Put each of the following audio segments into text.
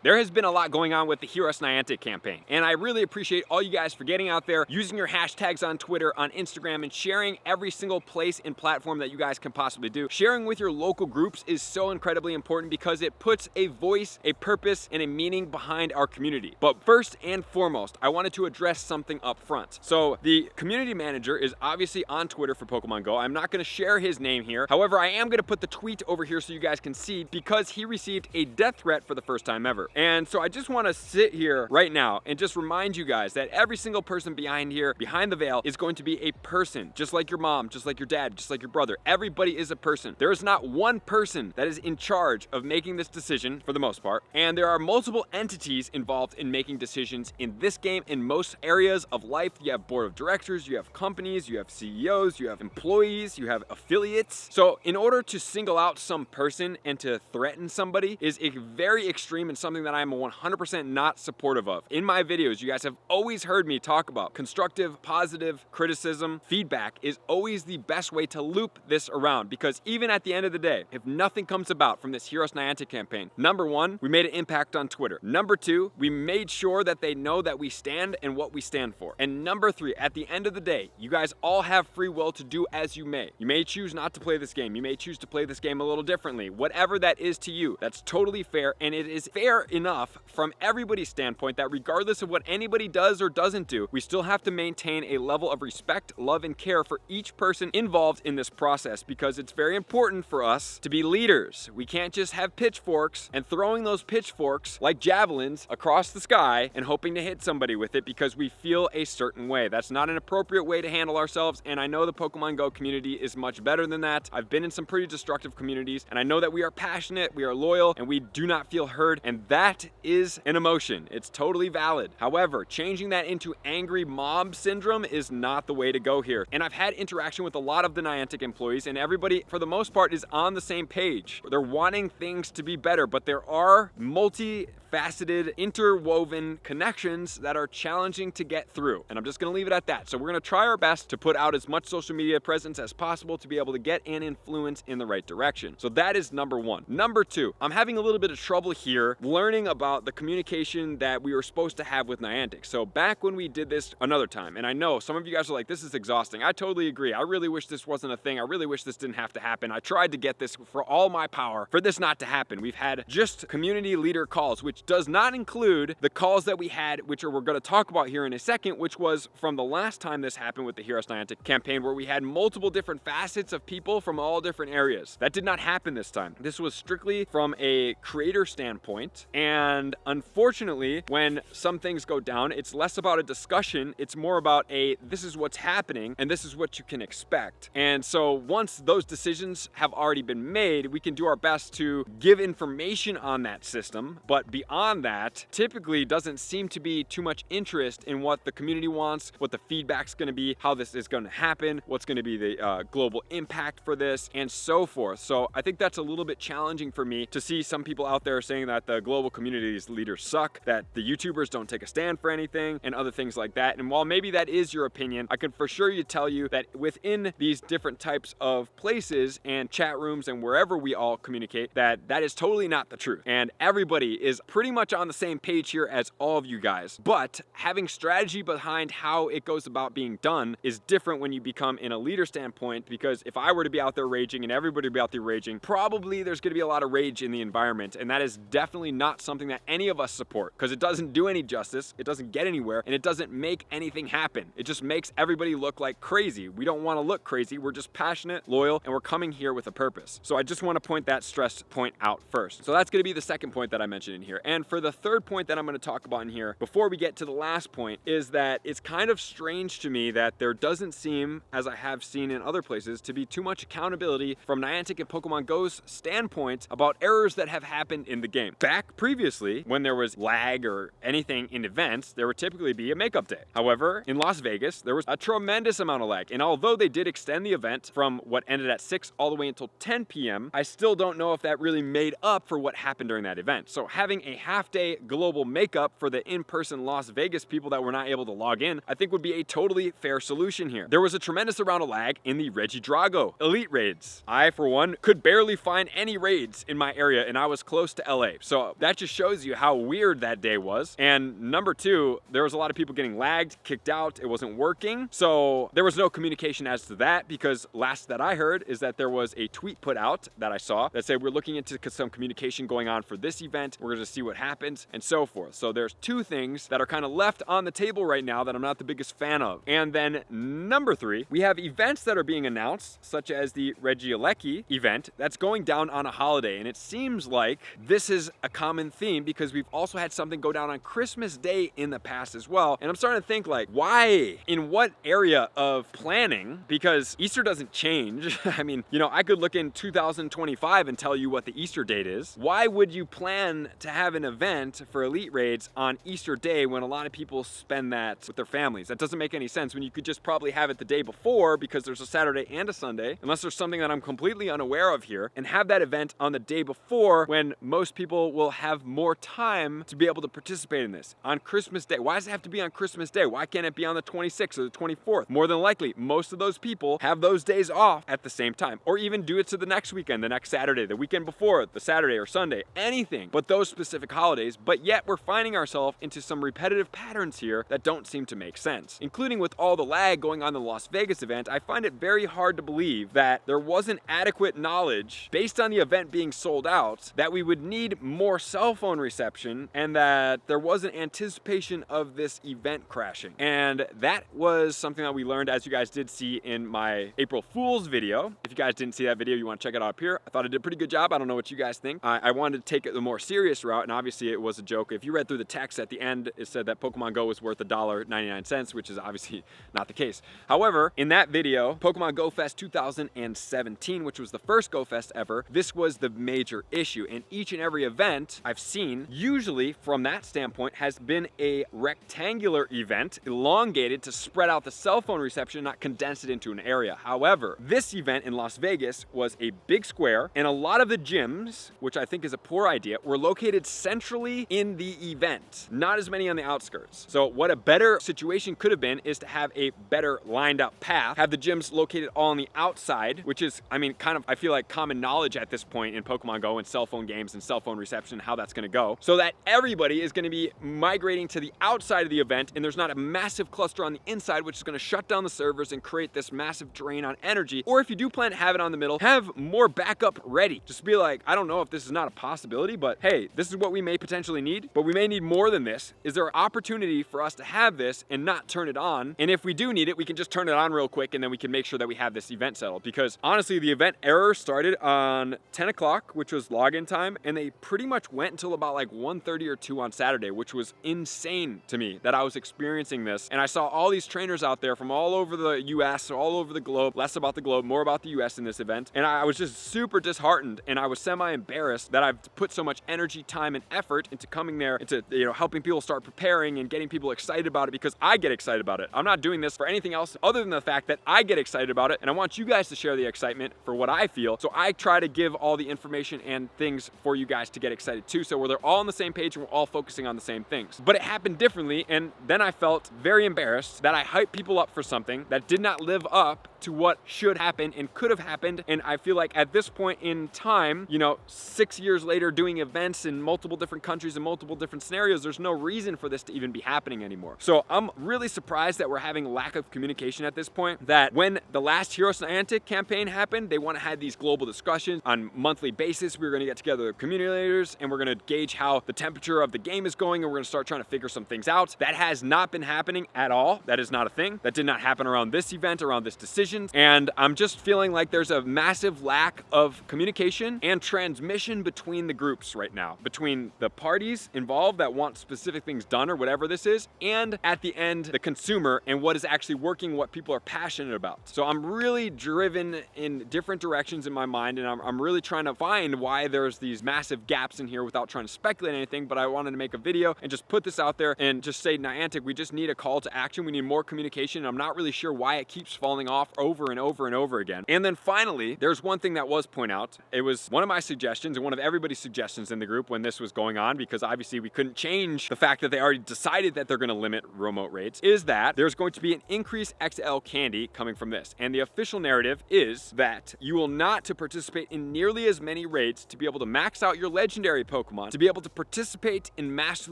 There has been a lot going on with the Hear Us Niantic campaign, and I really appreciate all you guys for getting out there, using your hashtags on Twitter, on Instagram, and sharing every single place and platform that you guys can possibly do. Sharing with your local groups is so incredibly important because it puts a voice, a purpose, and a meaning behind our community. But first and foremost, I wanted to address something up front. So the community manager is obviously on Twitter for Pokemon Go. I'm not going to share his name here. However, I am going to put the tweet over here so you guys can see, because he received a death threat for the first time ever. And so I just want to sit here right now and just remind you guys that every single person behind here, behind the veil, is going to be a person, just like your mom, just like your dad, just like your brother. Everybody is a person. There is not one person that is in charge of making this decision for the most part, and there are multiple entities involved in making decisions in this game. In most areas of life, you have board of directors, you have companies, you have CEOs, you have employees, you have affiliates. So in order to single out some person and to threaten somebody is a very extreme and something that I'm 100% not supportive of. In my videos, you guys have always heard me talk about constructive, positive criticism. Feedback is always the best way to loop this around, because even at the end of the day, if nothing comes about from this Hear Us Niantic campaign, number one, we made an impact on Twitter. Number two, we made sure that they know that we stand and what we stand for. And number three, at the end of the day, you guys all have free will to do as you may. You may choose not to play this game. You may choose to play this game a little differently. Whatever that is to you, that's totally fair, and it is fair enough from everybody's standpoint that regardless of what anybody does or doesn't do, we still have to maintain a level of respect, love, and care for each person involved in this process, because it's very important for us to be leaders. We can't just have pitchforks and throwing those pitchforks like javelins across the sky and hoping to hit somebody with it because we feel a certain way. That's not an appropriate way to handle ourselves, and I know the Pokemon Go community is much better than that. I've been in some pretty destructive communities, and I know that we are passionate, we are loyal, and we do not feel heard, and that is an emotion. It's totally valid. However, changing that into angry mob syndrome is not the way to go here. And I've had interaction with a lot of the Niantic employees, and everybody, for the most part, is on the same page. They're wanting things to be better, but there are multi-faceted, interwoven connections that are challenging to get through. And I'm just gonna leave it at that. So we're gonna try our best to put out as much social media presence as possible to be able to get an influence in the right direction. So that is number one. Number two, I'm having a little bit of trouble here learning about the communication that we were supposed to have with Niantic. So back when we did this another time, and I know some of you guys are like, this is exhausting. I totally agree. I really wish this wasn't a thing. I really wish this didn't have to happen. I tried to get this for all my power for this not to happen. We've had just community leader calls, which does not include the calls that we had, which we're going to talk about here in a second, which was from the last time this happened with the Hear Us Niantic campaign, where we had multiple different facets of people from all different areas. That did not happen this time. This was strictly from a creator standpoint, and unfortunately, when some things go down, it's less about a discussion, it's more about this is what's happening, and this is what you can expect. And so once those decisions have already been made, we can do our best to give information on that system, but beyond that, typically doesn't seem to be too much interest in what the community wants, what the feedback's going to be, how this is going to happen, what's going to be the global impact for this, and so forth. So I think that's a little bit challenging for me to see some people out there saying that the global community's leaders suck, that the YouTubers don't take a stand for anything, and other things like that. And while maybe that is your opinion, I can for sure tell you that within these different types of places and chat rooms and wherever we all communicate, that is totally not the truth. And everybody is pretty much on the same page here as all of you guys. But having strategy behind how it goes about being done is different when you become in a leader standpoint, because if I were to be out there raging and everybody would be out there raging, probably there's going to be a lot of rage in the environment, and that is definitely not something that any of us support, because it doesn't do any justice, it doesn't get anywhere, and it doesn't make anything happen. It just makes everybody look like crazy. We don't want to look crazy. We're just passionate, loyal, and we're coming here with a purpose. So I just want to point that stress point out first. So that's going to be the second point that I mentioned in here. And for the third point that I'm going to talk about in here, before we get to the last point, is that it's kind of strange to me that there doesn't seem, as I have seen in other places, to be too much accountability from Niantic and Pokemon Go's standpoint about errors that have happened in the game. Back previously, when there was lag or anything in events, there would typically be a makeup day. However, in Las Vegas, there was a tremendous amount of lag. And although they did extend the event from what ended at 6 all the way until 10 p.m., I still don't know if that really made up for what happened during that event. So having a half-day global makeup for the in-person Las Vegas people that were not able to log in, I think would be a totally fair solution here. There was a tremendous amount of lag in the Regidrago Elite raids. I, for one, could barely find any raids in my area, and I was close to LA. So that just shows you how weird that day was. And number two, there was a lot of people getting lagged, kicked out, it wasn't working. So there was no communication as to that, because last that I heard is that there was a tweet put out that I saw that said, we're looking into some communication going on for this event. We're gonna see what happens and so forth. So there's two things that are kind of left on the table right now that I'm not the biggest fan of. And then number three, we have events that are being announced, such as the Regieleki event that's going down on a holiday. And it seems like this is a common theme because we've also had something go down on Christmas Day in the past as well. And I'm starting to think, like, why? In what area of planning? Because Easter doesn't change. I mean, you know, I could look in 2025 and tell you what the Easter date is. Why would you plan to have an event for elite raids on Easter Day when a lot of people spend that with their families? That doesn't make any sense when you could just probably have it the day before, because there's a Saturday and a Sunday, unless there's something that I'm completely unaware of here, and have that event on the day before when most people will have more time to be able to participate in this. On Christmas Day, why does it have to be on Christmas Day? Why can't it be on the 26th or the 24th? More than likely, most of those people have those days off at the same time, or even do it to the next weekend, the next Saturday, the weekend before, the Saturday or Sunday, anything but those specific holidays. But yet we're finding ourselves into some repetitive patterns here that don't seem to make sense. Including with all the lag going on in the Las Vegas event, I find it very hard to believe that there wasn't adequate knowledge based on the event being sold out that we would need more cell phone reception, and that there wasn't anticipation of this event crashing. And that was something that we learned, as you guys did see in my April Fool's video. If you guys didn't see that video, you want to check it out up here. I thought I did a pretty good job. I don't know what you guys think. I wanted to take it the more serious route, and obviously it was a joke. If you read through the text at the end, it said that Pokemon Go was worth $1.99, which is obviously not the case. However, in that video, Pokemon Go Fest 2017, which was the first Go Fest ever, this was the major issue. And each and every event I've seen, usually from that standpoint, has been a rectangular event, elongated to spread out the cell phone reception, not condense it into an area. However, this event in Las Vegas was a big square, and a lot of the gyms, which I think is a poor idea, were located centrally in the event, not as many on the outskirts. So what a better situation could have been is to have a better lined up path, have the gyms located all on the outside, which is, I mean, kind of, I feel like common knowledge at this point in Pokemon Go and cell phone games and cell phone reception, how that's gonna go, so that everybody is gonna be migrating to the outside of the event, and there's not a massive cluster on the inside, which is gonna shut down the servers and create this massive drain on energy. Or if you do plan to have it on the middle, have more backup ready. Just be like, I don't know if this is not a possibility, but hey, this is what we may potentially need, but we may need more than this. Is there an opportunity for us to have this and not turn it on? And if we do need it, we can just turn it on real quick, and then we can make sure that we have this event settled. Because honestly, the event error started on 10 o'clock, which was login time, and they pretty much went until about like 1:30 or 2 on Saturday, which was insane to me that I was experiencing this. And I saw all these trainers out there from all over the US, all over the globe, less about the globe, more about the US in this event. And I was just super disheartened, and I was semi-embarrassed that I've put so much energy, time, and effort into coming there, into, you know, helping people start preparing and getting people excited about it, because I get excited about it. I'm not doing this for anything else other than the fact that I get excited about it, and I want you guys to share the excitement for what I feel. So I try to give all the information and things for you guys to get excited too, so they're all on the same page and we're all focusing on the same things. But it happened differently, and then I felt very embarrassed that I hyped people up for something that did not live up to what should happen and could have happened. And I feel like at this point in time, you know, 6 years later, doing events in multiple different countries and multiple different scenarios, there's no reason for this to even be happening anymore. So I'm really surprised that we're having lack of communication at this point, that when the last Heroes Niantic campaign happened, they want to have these global discussions on monthly basis. We're going to get together with community leaders, and we're going to gauge how the temperature of the game is going, and we're going to start trying to figure some things out. That has not been happening at all. That is not a thing. That did not happen around this event, around this decision. And I'm just feeling like there's a massive lack of communication and transmission between the groups right now, between the parties involved that want specific things done or whatever this is, and at the end, the consumer and what is actually working, what people are passionate about. So I'm really driven in different directions in my mind, and I'm really trying to find why there's these massive gaps in here without trying to speculate anything. But I wanted to make a video and just put this out there and just say, Niantic, we just need a call to action. We need more communication. And I'm not really sure why it keeps falling off over and over and over again. And then finally, there's one thing that was pointed out. It was one of my suggestions and one of everybody's suggestions in the group when this was going on, because obviously we couldn't change the fact that they already decided that they're going to limit remote raids, is that there's going to be an increased XL candy coming from this. And the official narrative is that you will not to participate in nearly as many raids to be able to max out your legendary Pokemon, to be able to participate in Master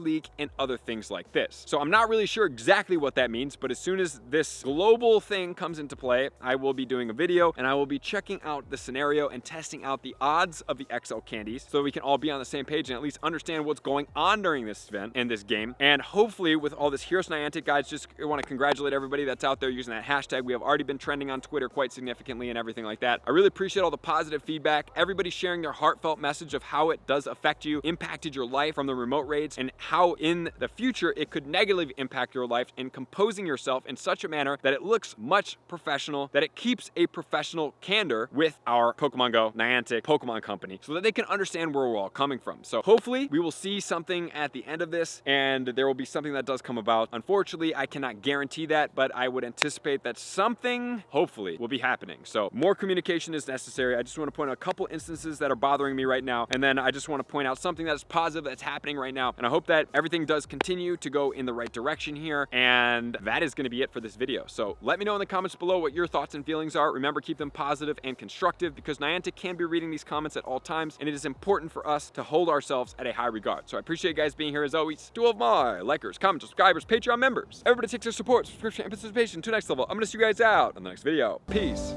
League and other things like this. So I'm not really sure exactly what that means, but as soon as this global thing comes into play, I will be doing a video and I will be checking out the scenario and testing out the odds of the XL candies so we can all be on the same page and at least understand what's going on during this event and this game. And hopefully with all this Heroes Niantic, guys, just want to congratulate everybody that's out there using that hashtag. We have already been trending on Twitter quite significantly and everything like that. I really appreciate all the positive feedback. Everybody sharing their heartfelt message of how it does affect you, impacted your life from the remote raids, and how in the future it could negatively impact your life, and composing yourself in such a manner that it looks much professional, that it keeps a professional candor with our Pokemon GO Niantic Pokemon Company so that they can understand where we're all coming from. So hopefully we will see something at the end of this and there will be something that does come about. Unfortunately, I cannot guarantee that, but I would anticipate that something hopefully will be happening. So more communication is necessary. I just want to point out a couple instances that are bothering me right now, and then I just want to point out something that is positive that's happening right now, and I hope that everything does continue to go in the right direction here. And that is going to be it for this video. So let me know in the comments below what your thoughts and feelings are. Remember, keep them positive and constructive, because Niantic can be reading these comments at all times, and it is important for us to hold ourselves at a high regard. So I appreciate you guys being here as always. To all of my likers, commenters, subscribers, Patreon members, everybody takes their support, subscription, and participation to the next level. I'm going to see you guys out on the next video. Peace.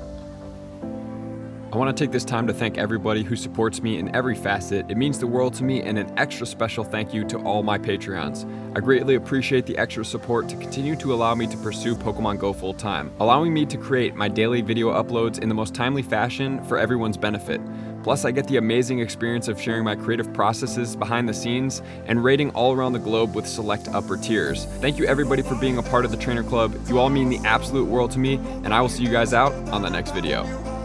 I want to take this time to thank everybody who supports me in every facet. It means the world to me, and an extra special thank you to all my Patreons. I greatly appreciate the extra support to continue to allow me to pursue Pokemon GO full time, allowing me to create my daily video uploads in the most timely fashion for everyone's benefit. Plus, I get the amazing experience of sharing my creative processes behind the scenes and raiding all around the globe with select upper tiers. Thank you everybody for being a part of the Trainer Club. You all mean the absolute world to me, and I will see you guys out on the next video.